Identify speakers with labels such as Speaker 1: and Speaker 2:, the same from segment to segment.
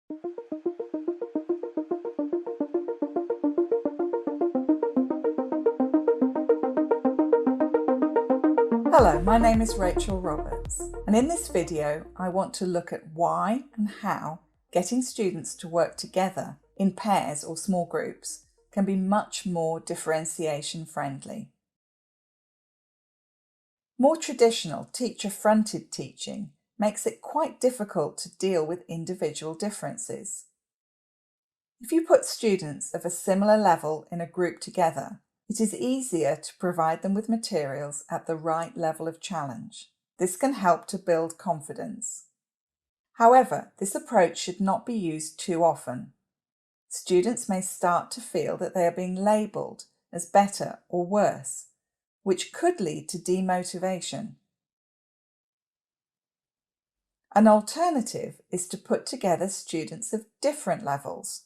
Speaker 1: Hello, my name is Rachael Roberts, and in this video I want to look at why and how getting students to work together in pairs or small groups can be much more differentiation friendly. More traditional teacher-fronted teaching makes it quite difficult to deal with individual differences. If you put students of a similar level in a group together, it is easier to provide them with materials at the right level of challenge. This can help to build confidence. However, this approach should not be used too often. Students may start to feel that they are being labelled as better or worse, which could lead to demotivation. An alternative is to put together students of different levels.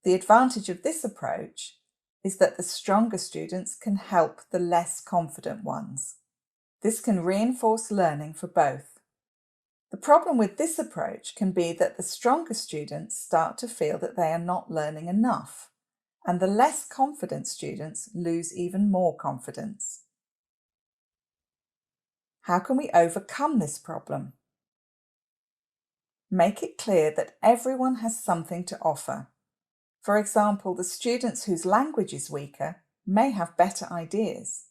Speaker 1: The advantage of this approach is that the stronger students can help the less confident ones. This can reinforce learning for both. The problem with this approach can be that the stronger students start to feel that they are not learning enough, and the less confident students lose even more confidence. How can we overcome this problem? Make it clear that everyone has something to offer. For example, the students whose language is weaker may have better ideas.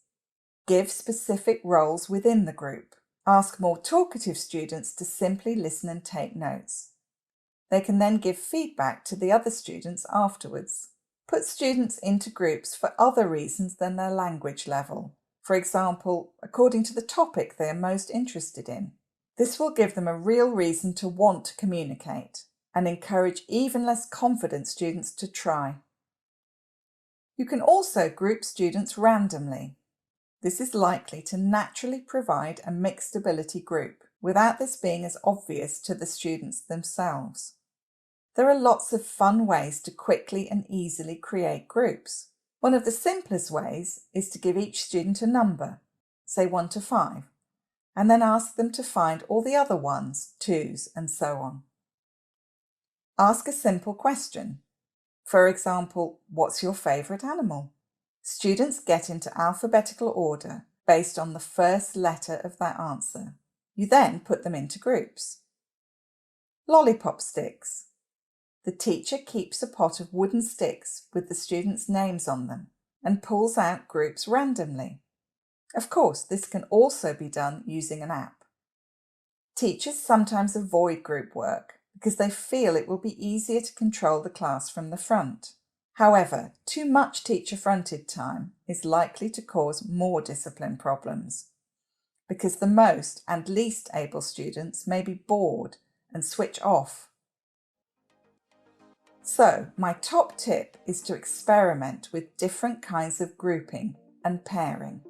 Speaker 1: Give specific roles within the group. Ask more talkative students to simply listen and take notes. They can then give feedback to the other students afterwards. Put students into groups for other reasons than their language level. For example, according to the topic they are most interested in. This will give them a real reason to want to communicate and encourage even less confident students to try. You can also group students randomly. This is likely to naturally provide a mixed ability group without this being as obvious to the students themselves. There are lots of fun ways to quickly and easily create groups. One of the simplest ways is to give each student a number, say 1 to 5, and then ask them to find all the other 1s, 2s, and so on. Ask a simple question. For example, what's your favourite animal? Students get into alphabetical order based on the first letter of that answer. You then put them into groups. Lollipop sticks. The teacher keeps a pot of wooden sticks with the students' names on them and pulls out groups randomly. Of course, this can also be done using an app. Teachers sometimes avoid group work because they feel it will be easier to control the class from the front. However, too much teacher-fronted time is likely to cause more discipline problems because the most and least able students may be bored and switch off. So, my top tip is to experiment with different kinds of grouping and pairing.